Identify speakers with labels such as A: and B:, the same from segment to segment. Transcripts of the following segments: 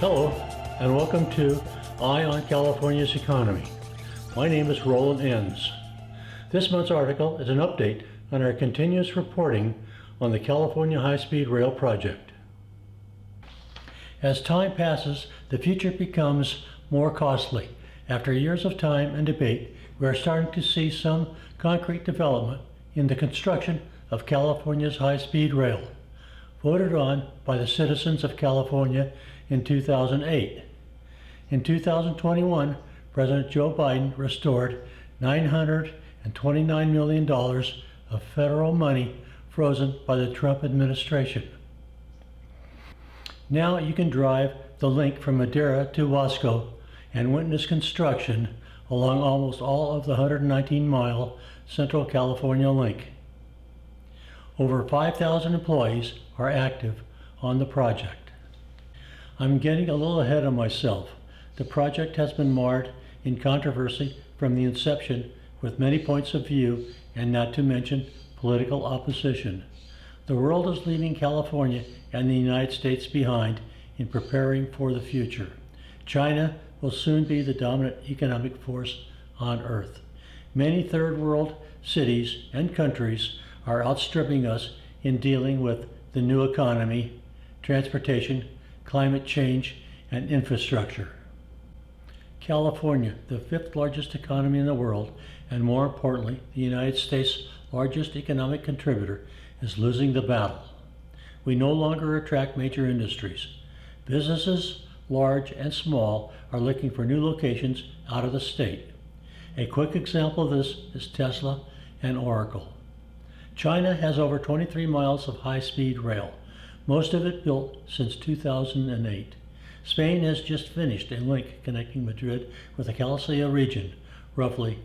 A: Hello, and welcome to Eye on California's Economy. My name is Roland Enns. This month's article is an update on our continuous reporting on the California High-Speed Rail project. As time passes, the future becomes more costly. After years of time and debate, we are starting to see some concrete development in the construction of California's high-speed rail, voted on by the citizens of California in 2008. In 2021, President Joe Biden restored $929 million of federal money frozen by the Trump administration. Now you can drive the link from Madera to Wasco and witness construction along almost all of the 119-mile Central California link. Over 5,000 employees are active on the project. I'm getting a little ahead of myself. The project has been marred in controversy from the inception, with many points of view and not to mention political opposition. The world is leaving California and the United States behind in preparing for the future. China will soon be the dominant economic force on Earth. Many third world cities and countries are outstripping us in dealing with the new economy, transportation, climate change, and infrastructure. California, the fifth largest economy in the world, and more importantly, the United States' largest economic contributor, is losing the battle. We no longer attract major industries. Businesses, large and small, are looking for new locations out of the state. A quick example of this is Tesla and Oracle. China has over 23 miles of high-speed rail, most of it built since 2008. Spain has just finished a link connecting Madrid with the Galicia region, roughly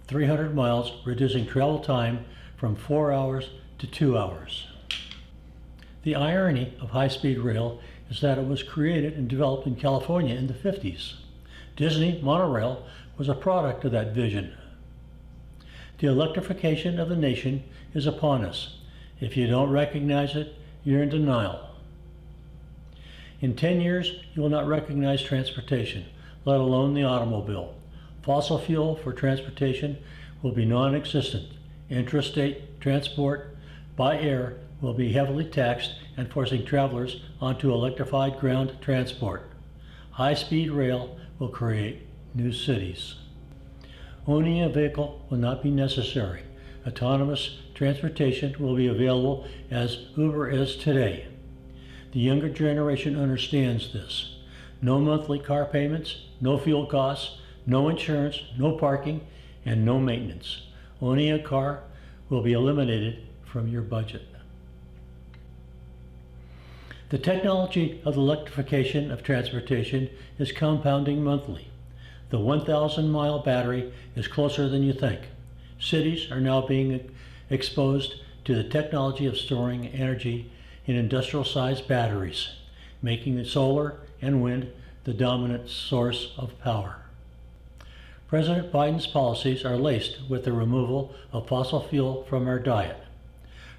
A: 300 miles, reducing travel time from 4 hours to 2 hours. The irony of high-speed rail is that it was created and developed in California in the 50s. Disney monorail was a product of that vision. The electrification of the nation is upon us. If you don't recognize it, you're in denial. In 10 years, you will not recognize transportation, let alone the automobile. Fossil fuel for transportation will be non-existent. Intrastate transport by air will be heavily taxed and forcing travelers onto electrified ground transport. High-speed rail will create new cities. Owning a vehicle will not be necessary. Autonomous transportation will be available as Uber is today. The younger generation understands this. No monthly car payments, no fuel costs, no insurance, no parking, and no maintenance. Owning a car will be eliminated from your budget. The technology of the electrification of transportation is compounding monthly. The 1,000-mile battery is closer than you think. Cities are now being exposed to the technology of storing energy in industrial-sized batteries, making the solar and wind the dominant source of power. President Biden's policies are laced with the removal of fossil fuel from our diet,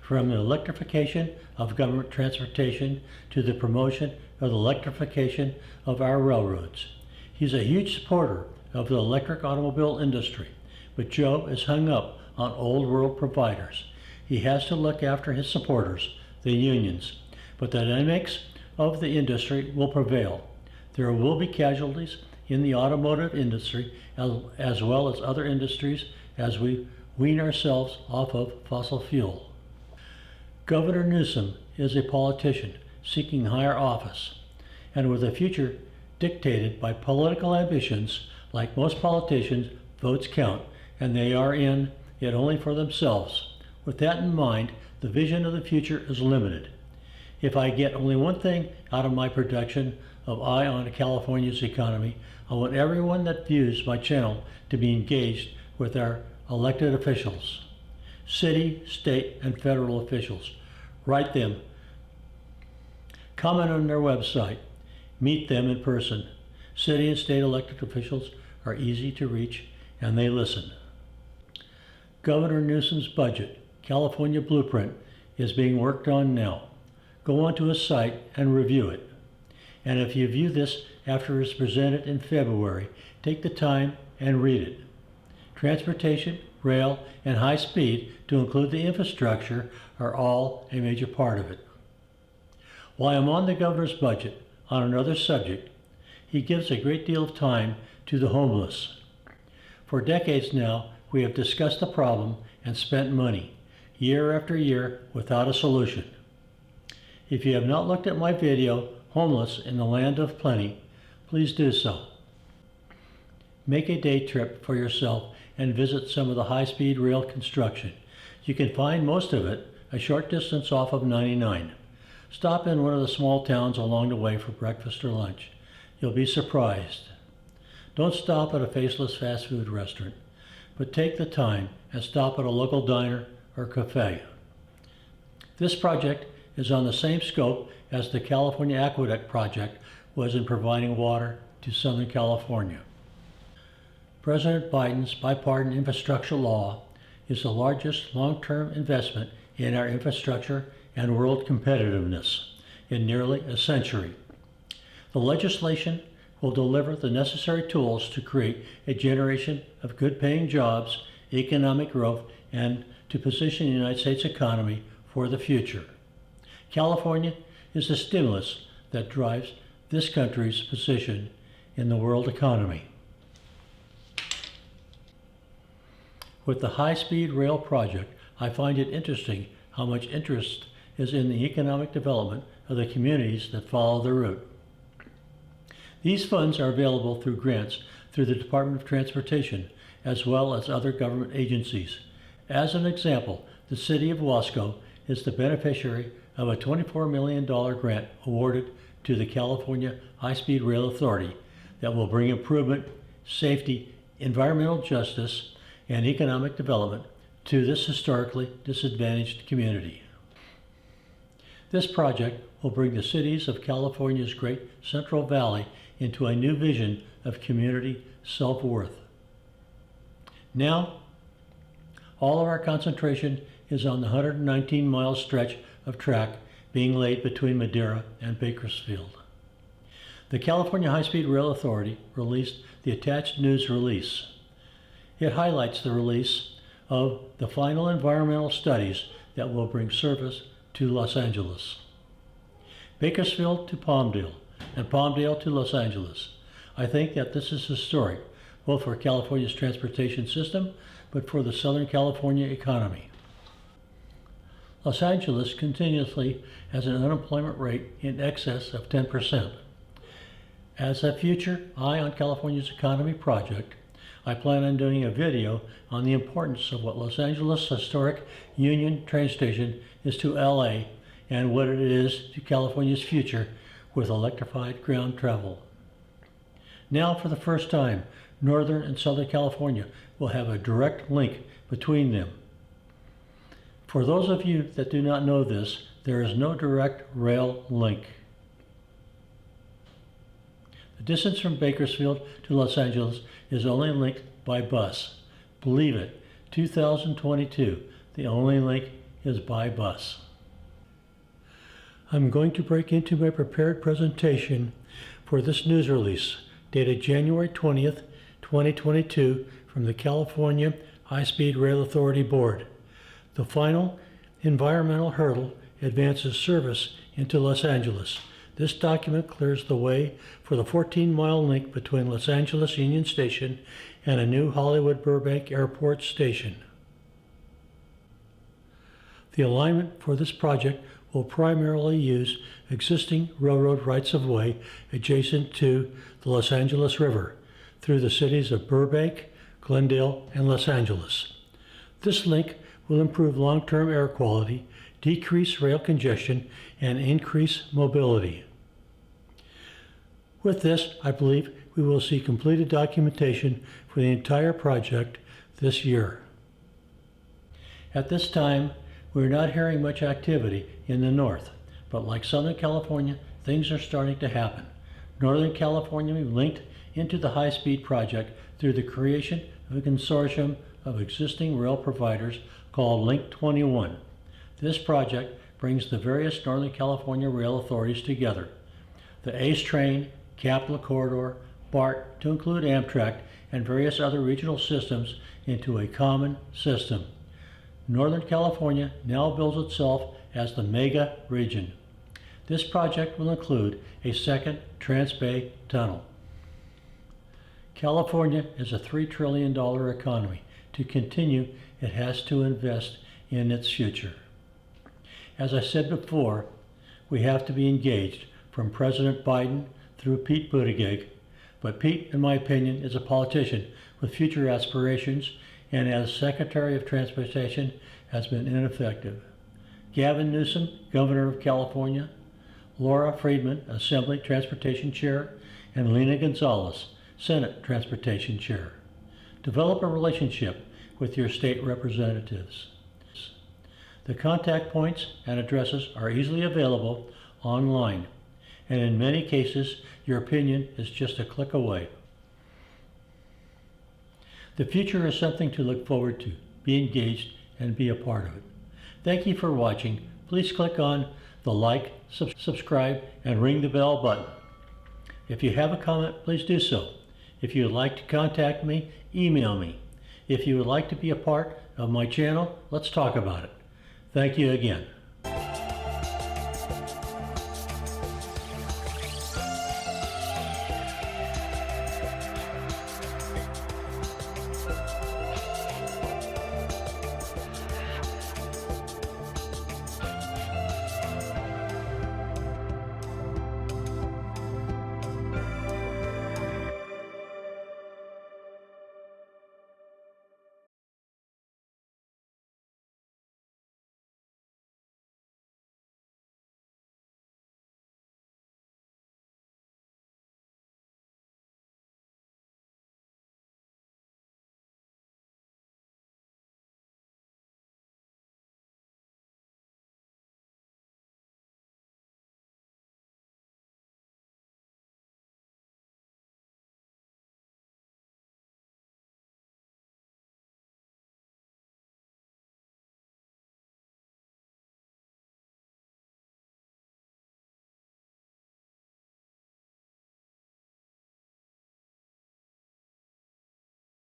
A: from the electrification of government transportation to the promotion of the electrification of our railroads. He's a huge supporter of the electric automobile industry, but Joe is hung up on old world providers. He has to look after his supporters, the unions, but the dynamics of the industry will prevail. There will be casualties in the automotive industry as well as other industries as we wean ourselves off of fossil fuel. Governor Newsom is a politician seeking higher office, and with a future dictated by political ambitions, like most politicians, votes count, and they are in it only for themselves. With that in mind, the vision of the future is limited. If I get only one thing out of my production of Eye on California's Economy, I want everyone that views my channel to be engaged with our elected officials, city, state, and federal officials. Write them, comment on their website, meet them in person. City and state elected officials are easy to reach and they listen. Governor Newsom's budget, California Blueprint, is being worked on now. Go onto his site and review it. and if you view this after it's presented in February, take the time and read it. Transportation, rail, and high speed, to include the infrastructure, are all a major part of it. While I'm on the governor's budget, on another subject, he gives a great deal of time to the homeless. For decades now, we have discussed the problem and spent money, year after year, without a solution. If you have not looked at my video, Homeless in the Land of Plenty, please do so. Make a day trip for yourself and visit some of the high-speed rail construction. You can find most of it a short distance off of 99. Stop in one of the small towns along the way for breakfast or lunch. You'll be surprised. Don't stop at a faceless fast food restaurant, but take the time and stop at a local diner or cafe. This project is on the same scope as the California Aqueduct project was in providing water to Southern California. President Biden's bipartisan infrastructure law is the largest long-term investment in our infrastructure and world competitiveness in nearly a century. The legislation will deliver the necessary tools to create a generation of good-paying jobs, economic growth, and to position the United States economy for the future. California is the stimulus that drives this country's position in the world economy. With the high-speed rail project, I find it interesting how much interest is in the economic development of the communities that follow the route. These funds are available through grants through the Department of Transportation, as well as other government agencies. As an example, the city of Wasco is the beneficiary of a $24 million grant awarded to the California High-Speed Rail Authority that will bring improvement, safety, environmental justice, and economic development to this historically disadvantaged community. This project will bring the cities of California's Great Central Valley into a new vision of community self-worth. Now, all of our concentration is on the 119-mile stretch of track being laid between Madera and Bakersfield. The California High-Speed Rail Authority released the attached news release. It highlights the release of the final environmental studies that will bring service to Los Angeles. Bakersfield to Palmdale, and Palmdale to Los Angeles. I think that this is historic, both for California's transportation system, but for the Southern California economy. Los Angeles continuously has an unemployment rate in excess of 10%. As a future Eye on California's Economy project, I plan on doing a video on the importance of what Los Angeles Historic Union train station is to LA and what it is to California's future with electrified ground travel. Now, for the first time, Northern and Southern California will have a direct link between them. For those of you that do not know this, there is no direct rail link. The distance from Bakersfield to Los Angeles is only linked by bus. Believe it, 2022, the only link is by bus. I'm going to break into my prepared presentation for this news release, dated January 20th, 2022, from the California High-Speed Rail Authority Board. The final environmental hurdle advances service into Los Angeles. This document clears the way for the 14-mile link between Los Angeles Union Station and a new Hollywood Burbank Airport station. The alignment for this project will primarily use existing railroad rights-of-way adjacent to the Los Angeles River through the cities of Burbank, Glendale, and Los Angeles. This link will improve long-term air quality, decrease rail congestion, and increase mobility. With this, I believe we will see completed documentation for the entire project this year. At this time, we're not hearing much activity in the north, but like Southern California, things are starting to happen. Northern California linked into the high-speed project through the creation of a consortium of existing rail providers called Link 21. This project brings the various Northern California rail authorities together. the ACE train, Capital Corridor, BART to include Amtrak, and various other regional systems into a common system. Northern California now bills itself as the mega region. This project will include a second Trans-Bay Tunnel. California is a $3 trillion economy. To continue, it has to invest in its future. As I said before, we have to be engaged from President Biden through Pete Buttigieg, but Pete, in my opinion, is a politician with future aspirations, and as Secretary of Transportation has been ineffective. Gavin Newsom, Governor of California, Laura Friedman, Assembly Transportation Chair, and Lena Gonzalez, Senate Transportation Chair. Develop a relationship with your state representatives. The contact points and addresses are easily available online, and in many cases, your opinion is just a click away. The future is something to look forward to. Be engaged and be a part of it. Thank you for watching. Please click on the like, subscribe, and ring the bell button. If you have a comment, please do so. If you would like to contact me, email me. If you would like to be a part of my channel, let's talk about it. Thank you again.